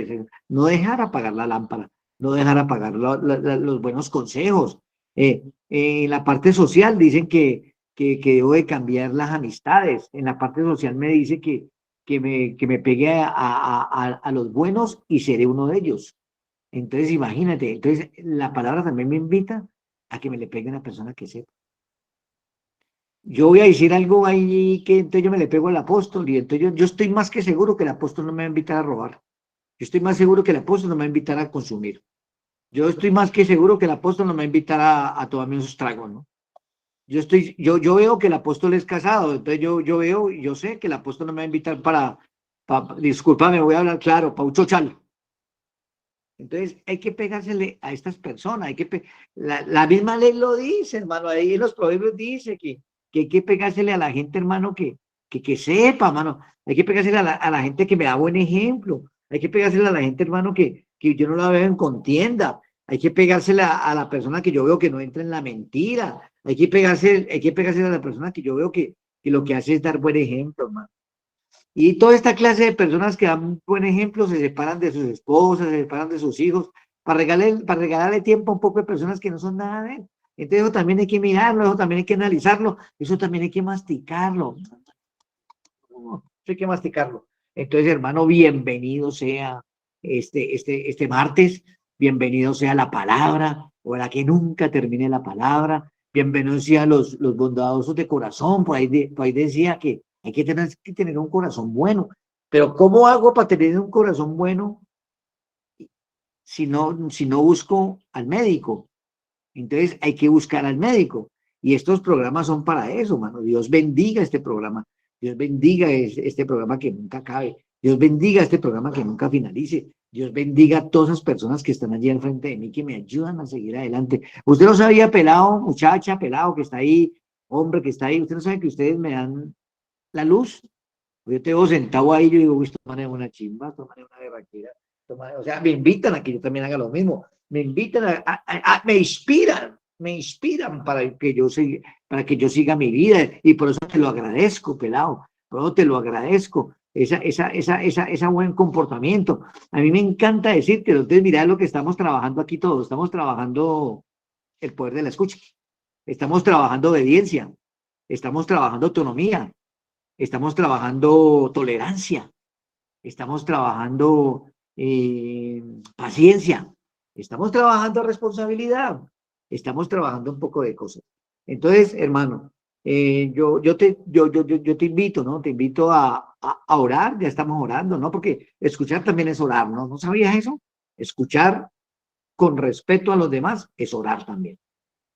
no dejar apagar la lámpara, no dejar apagar los buenos consejos. En la parte social dicen que debo de cambiar las amistades. En la parte social me dice que me pegue a los buenos y seré uno de ellos. Entonces, imagínate, entonces la palabra también me invita a que me le pegue a una persona que sepa. Yo voy a decir algo ahí que entonces yo me le pego al apóstol y entonces yo estoy más que seguro que el apóstol no me va a invitar a robar. Yo estoy más seguro que el apóstol no me va a invitar a consumir. Yo estoy más que seguro que el apóstol no me va a invitar a tomarme unos tragos, ¿no? Yo veo que el apóstol es casado, entonces yo veo y yo sé que el apóstol no me va a invitar discúlpame, voy a hablar claro, para un chochal. Entonces hay que pegársele a estas personas, la misma ley lo dice, hermano, ahí en los proverbios dice que hay que pegársele a la gente, hermano, que sepa, hermano, hay que pegársele a la gente que me da buen ejemplo, hay que pegársele a la gente, hermano, que yo no la veo en contienda, hay que pegársele a la persona que yo veo que no entra en la mentira, hay que pegársele a la persona que yo veo que lo que hace es dar buen ejemplo, hermano. Y toda esta clase de personas que dan buen ejemplo se separan de sus esposas, se separan de sus hijos, para regalarle tiempo a un poco de personas que no son nada de él. Entonces eso también hay que mirarlo, eso también hay que analizarlo, eso también hay que masticarlo. Eso hay que masticarlo. Entonces, hermano, bienvenido sea este martes, bienvenido sea la palabra, o la que nunca termine la palabra, bienvenidos sean los bondadosos de corazón, por ahí decía que hay que tener un corazón bueno, pero ¿cómo hago para tener un corazón bueno si no busco al médico? Entonces hay que buscar al médico. Y estos programas son para eso, mano. Dios bendiga este programa. Dios bendiga este programa que nunca acabe. Dios bendiga este programa que nunca finalice. Dios bendiga a todas esas personas que están allí al frente de mí, que me ayudan a seguir adelante. Usted no sabía, pelado, muchacha, pelado que está ahí, hombre que está ahí. Usted no sabe que ustedes me dan la luz. Yo te veo sentado ahí, yo digo, esto es una chimba, esto es una berraquera. O sea, me invitan a que yo también haga lo mismo. Me invitan me inspiran para que yo siga mi vida. Y por eso te lo agradezco, pelado. Por eso te lo agradezco. Ese buen comportamiento. A mí me encanta decirte, entonces mirá lo que estamos trabajando aquí todos. Estamos trabajando el poder de la escucha. Estamos trabajando obediencia. Estamos trabajando autonomía. Estamos trabajando tolerancia, estamos trabajando paciencia, estamos trabajando responsabilidad, estamos trabajando un poco de cosas. Entonces, hermano, yo te invito, ¿no? Te invito a orar, ya estamos orando, ¿no? Porque escuchar también es orar, ¿no? ¿No sabías eso? Escuchar con respeto a los demás es orar también.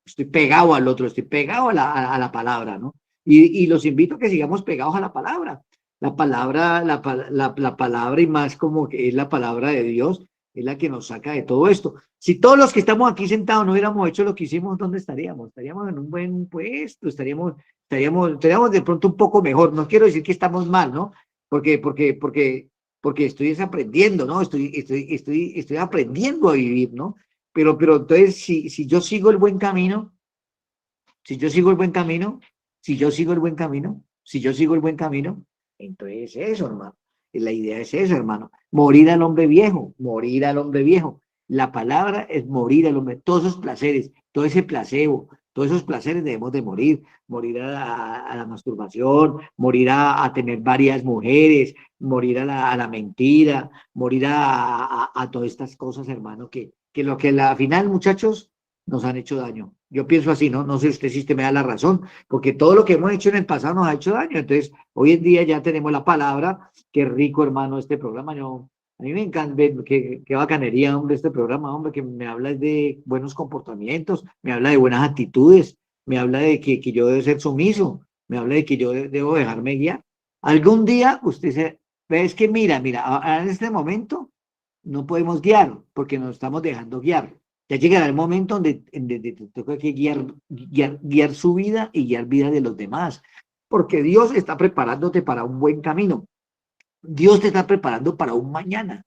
Estoy pegado al otro, estoy pegado a la palabra, ¿no? Y los invito a que sigamos pegados a la palabra. La palabra y más como que es la palabra de Dios, es la que nos saca de todo esto. Si todos los que estamos aquí sentados no hubiéramos hecho lo que hicimos, ¿dónde estaríamos? Estaríamos en un buen puesto, estaríamos de pronto un poco mejor. No quiero decir que estamos mal, ¿no? Porque estoy desaprendiendo, ¿no? Estoy aprendiendo a vivir, ¿no? Pero entonces, si yo sigo el buen camino, si yo sigo el buen camino, si yo sigo el buen camino, si yo sigo el buen camino, entonces eso, hermano. La idea es eso, hermano. Morir al hombre viejo, morir al hombre viejo. La palabra es morir al hombre. Todos esos placeres, todo ese placebo, Todos esos placeres debemos de morir, morir a la masturbación, morir a tener varias mujeres, morir a la mentira, morir a todas estas cosas, hermano, que lo que al final, muchachos, nos han hecho daño. Yo pienso así, ¿no? No sé usted si usted me da la razón, porque todo lo que hemos hecho en el pasado nos ha hecho daño. Entonces, hoy en día ya tenemos la palabra. Qué rico, hermano, este programa. Yo, a mí me encanta, qué bacanería, hombre, este programa, hombre, que me habla de buenos comportamientos, me habla de buenas actitudes, me habla de que yo debo ser sumiso, me habla de que yo debo dejarme guiar. Algún día usted se, es que mira, en este momento no podemos guiar porque nos estamos dejando guiar. Ya llegará el momento donde te toca que guiar su vida y guiar vida de los demás, porque Dios está preparándote para un buen camino. Dios te está preparando para un mañana,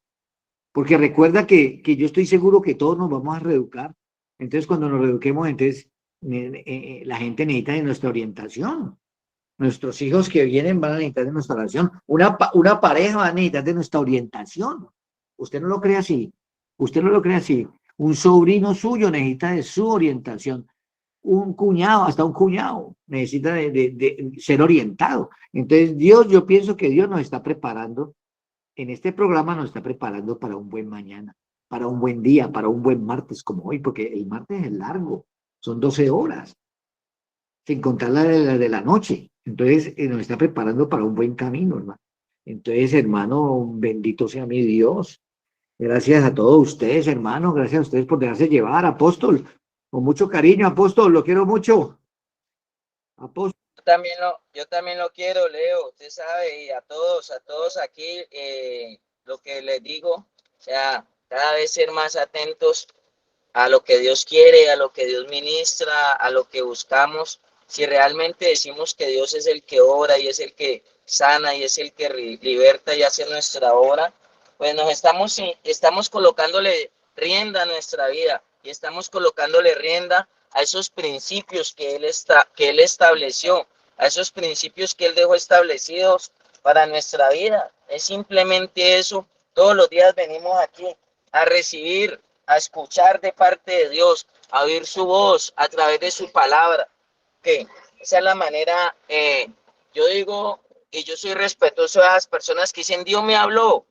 porque recuerda que yo estoy seguro que todos nos vamos a reeducar. Entonces, cuando nos reeduquemos, entonces la gente necesita de nuestra orientación. Nuestros hijos que vienen van a necesitar de nuestra orientación. Una pareja va a necesitar de nuestra orientación. Usted no lo cree así. Usted no lo cree así. Un sobrino suyo necesita de su orientación. Un cuñado, hasta un cuñado, necesita de ser orientado. Entonces, Dios, yo pienso que Dios nos está preparando, en este programa nos está preparando para un buen mañana, para un buen día, para un buen martes como hoy, porque el martes es largo, son 12 horas, sin contar la de la noche. Entonces, nos está preparando para un buen camino, hermano. Entonces, hermano, bendito sea mi Dios. Gracias a todos ustedes, hermano. Gracias a ustedes por dejarse llevar, apóstol. Con mucho cariño, apóstol. Lo quiero mucho. Apóstol. Yo también lo quiero, Leo, usted sabe, y a todos aquí, lo que les digo, o sea, cada vez ser más atentos a lo que Dios quiere, a lo que Dios ministra, a lo que buscamos. Si realmente decimos que Dios es el que obra y es el que sana y es el que liberta y hace nuestra obra, pues estamos colocándole rienda a nuestra vida y estamos colocándole rienda a esos principios que Él estableció, a esos principios que Él dejó establecidos para nuestra vida. Es simplemente eso. Todos los días venimos aquí a recibir, a escuchar de parte de Dios, a oír su voz a través de su palabra. Que esa es la manera, yo digo, y yo soy respetuoso de las personas que dicen, Dios me habló.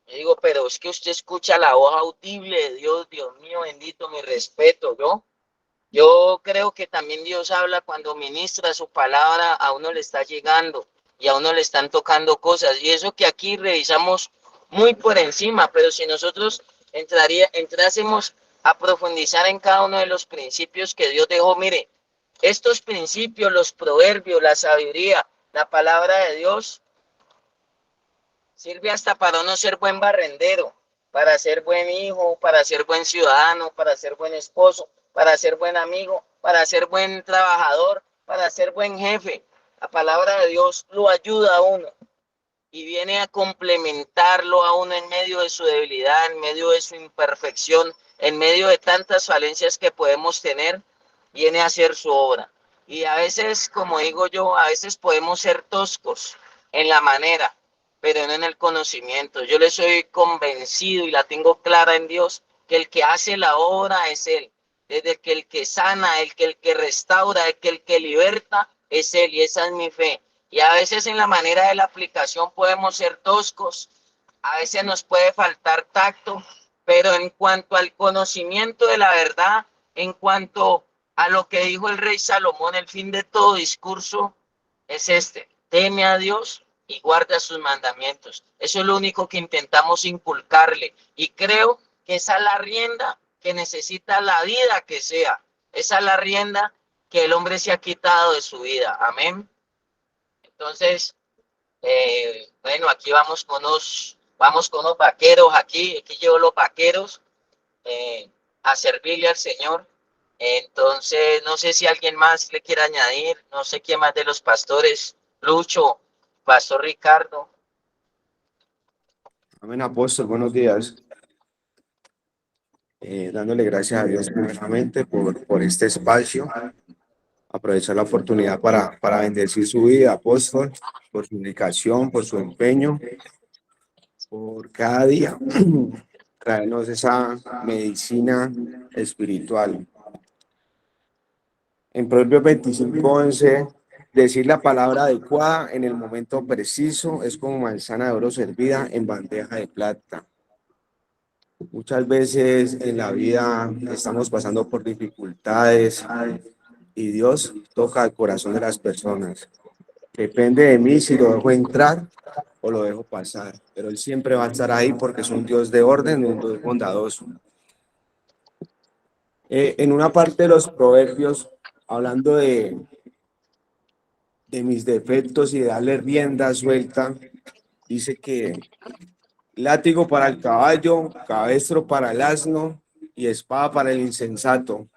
Yo digo, pero es que usted escucha la voz audible de Dios, Dios mío, bendito, mi respeto, ¿no? Yo creo que también Dios habla cuando ministra su palabra, a uno le está llegando y a uno le están tocando cosas. Y eso que aquí revisamos muy por encima, pero si nosotros entrásemos a profundizar en cada uno de los principios que Dios dejó, mire, estos principios, los proverbios, la sabiduría, la palabra de Dios, sirve hasta para no ser buen barrendero, para ser buen hijo, para ser buen ciudadano, para ser buen esposo, para ser buen amigo, para ser buen trabajador, para ser buen jefe. La palabra de Dios lo ayuda a uno y viene a complementarlo a uno en medio de su debilidad, en medio de su imperfección, en medio de tantas falencias que podemos tener, viene a hacer su obra. Y a veces, como digo yo, a veces podemos ser toscos en la manera, pero no en el conocimiento. Yo le soy convencido y la tengo clara en Dios, que el que hace la obra es Él. Desde que el que sana, el que restaura, el que liberta, es Él, y esa es mi fe. Y a veces en la manera de la aplicación podemos ser toscos, a veces nos puede faltar tacto, pero en cuanto al conocimiento de la verdad, en cuanto a lo que dijo el rey Salomón, el fin de todo discurso es este: teme a Dios y guarda sus mandamientos. Eso es lo único que intentamos inculcarle, y creo que esa es la rienda que necesita la vida que sea. Esa es la rienda que el hombre se ha quitado de su vida. Amén. Entonces, bueno, aquí vamos con unos vaqueros, aquí llevo los vaqueros a servirle al Señor. Entonces, no sé si alguien más le quiere añadir, no sé quién más de los pastores, Lucho, Pastor Ricardo. Amén, apóstol, buenos días. Dándole gracias a Dios primeramente por este espacio, aprovechar la oportunidad para bendecir su vida, apóstol, por su dedicación, por su empeño, por cada día traernos esa medicina espiritual. En Proverbios 25:11, decir la palabra adecuada en el momento preciso es como manzana de oro servida en bandeja de plata. Muchas veces en la vida estamos pasando por dificultades y Dios toca el corazón de las personas. Depende de mí si lo dejo entrar o lo dejo pasar, pero Él siempre va a estar ahí porque es un Dios de orden, un Dios bondadoso. En una parte de los proverbios, hablando de mis defectos y de darle rienda suelta, dice que látigo para el caballo, cabestro para el asno y espada para el insensato.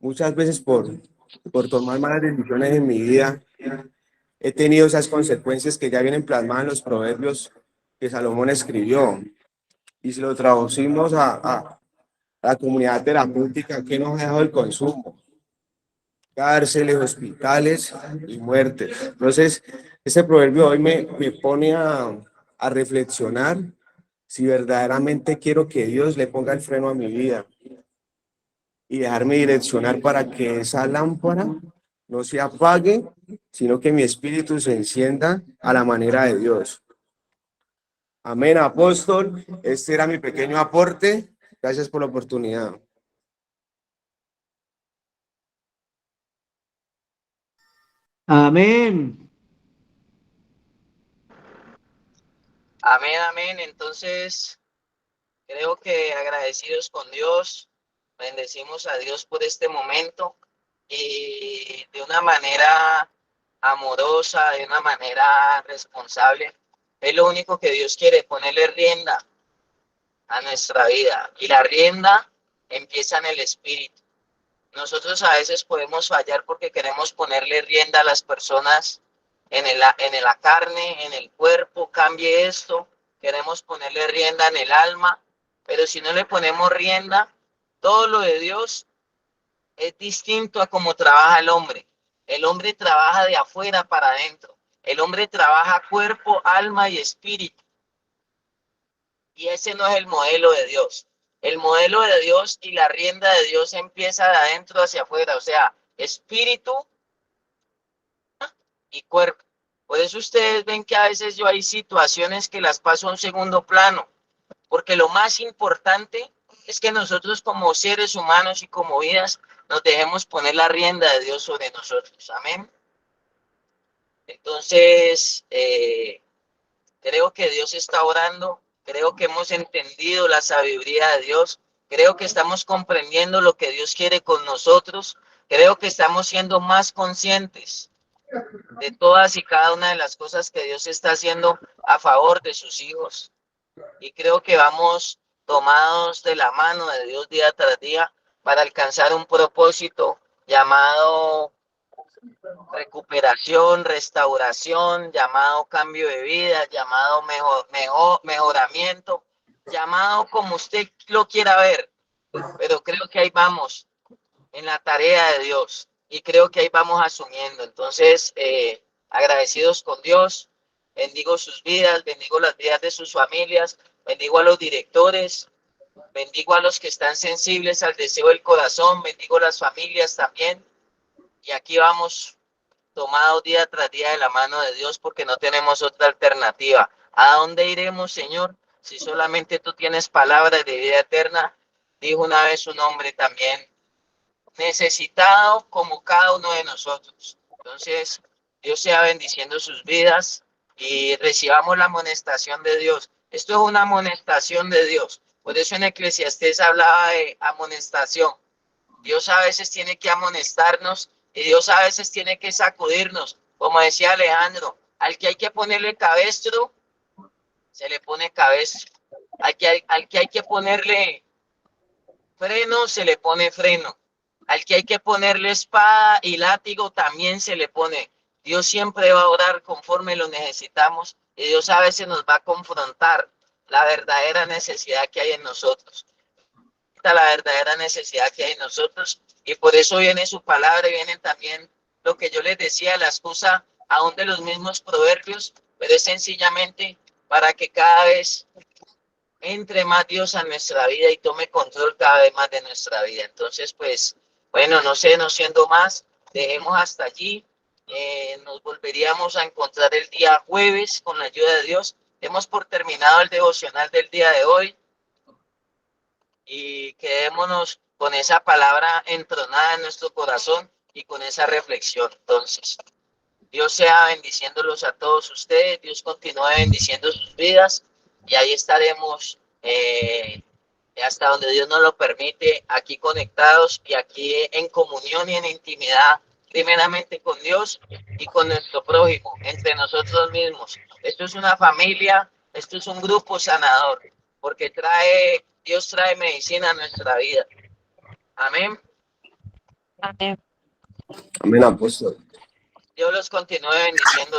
Muchas veces por tomar malas decisiones en mi vida, he tenido esas consecuencias que ya vienen plasmadas en los proverbios que Salomón escribió. Y si lo traducimos a la comunidad terapéutica, ¿qué nos ha dejado el consumo? Cárceles, hospitales y muertes. Entonces, este proverbio hoy me pone a reflexionar si verdaderamente quiero que Dios le ponga el freno a mi vida y dejarme direccionar para que esa lámpara no se apague, sino que mi espíritu se encienda a la manera de Dios. Amén, apóstol. Este era mi pequeño aporte. Gracias por la oportunidad. Amén. Amén, amén. Entonces, creo que agradecidos con Dios, bendecimos a Dios por este momento y de una manera amorosa, de una manera responsable. Es lo único que Dios quiere, ponerle rienda a nuestra vida. Y la rienda empieza en el espíritu. Nosotros a veces podemos fallar porque queremos ponerle rienda a las personas en la carne, en el cuerpo, cambie esto. Queremos ponerle rienda en el alma, pero si no le ponemos rienda, todo lo de Dios es distinto a cómo trabaja el hombre. El hombre trabaja de afuera para adentro. El hombre trabaja cuerpo, alma y espíritu. Y ese no es el modelo de Dios. El modelo de Dios y la rienda de Dios empieza de adentro hacia afuera, o sea, espíritu y cuerpo. Por eso ustedes ven que a veces yo hay situaciones que las paso a un segundo plano, porque lo más importante es que nosotros como seres humanos y como vidas nos dejemos poner la rienda de Dios sobre nosotros. Amén. Entonces, creo que Dios está orando, creo que hemos entendido la sabiduría de Dios, creo que estamos comprendiendo lo que Dios quiere con nosotros, creo que estamos siendo más conscientes de todas y cada una de las cosas que Dios está haciendo a favor de sus hijos. Y creo que vamos tomados de la mano de Dios día tras día para alcanzar un propósito llamado recuperación, restauración, llamado cambio de vida, llamado mejoramiento, llamado como usted lo quiera ver, pero creo que ahí vamos en la tarea de Dios y creo que ahí vamos asumiendo. Entonces, agradecidos con Dios, bendigo sus vidas, bendigo las vidas de sus familias, bendigo a los directores, bendigo a los que están sensibles al deseo del corazón, bendigo las familias también. Y aquí vamos tomados día tras día de la mano de Dios porque no tenemos otra alternativa. ¿A dónde iremos, Señor? Si solamente tú tienes palabras de vida eterna, dijo una vez un hombre también, necesitado como cada uno de nosotros. Entonces, Dios sea bendiciendo sus vidas y recibamos la amonestación de Dios. Esto es una amonestación de Dios. Por eso en Eclesiastés hablaba de amonestación. Dios a veces tiene que amonestarnos y Dios a veces tiene que sacudirnos. Como decía Alejandro, al que hay que ponerle cabestro, se le pone cabestro. Al que hay que ponerle freno, se le pone freno. Al que hay que ponerle espada y látigo, también se le pone. Dios siempre va a orar conforme lo necesitamos y Dios a veces nos va a confrontar la verdadera necesidad que hay en nosotros. La verdadera necesidad que hay en nosotros y por eso viene su palabra y vienen también lo que yo les decía, la excusa aún de los mismos proverbios, pero es sencillamente para que cada vez entre más Dios a nuestra vida y tome control cada vez más de nuestra vida. Entonces, pues, Bueno, no sé, no siendo más, dejemos hasta allí. Nos volveríamos a encontrar el día jueves con la ayuda de Dios. Demos por terminado el devocional del día de hoy y quedémonos con esa palabra entronada en nuestro corazón y con esa reflexión. Entonces, Dios sea bendiciéndolos a todos ustedes, Dios continúe bendiciendo sus vidas y ahí estaremos hasta donde Dios nos lo permite, aquí conectados y aquí en comunión y en intimidad, primeramente con Dios y con nuestro prójimo, entre nosotros mismos. Esto es una familia, esto es un grupo sanador, porque Dios trae medicina a nuestra vida. Amén. Amén, apóstol. Dios los continúe bendiciendo.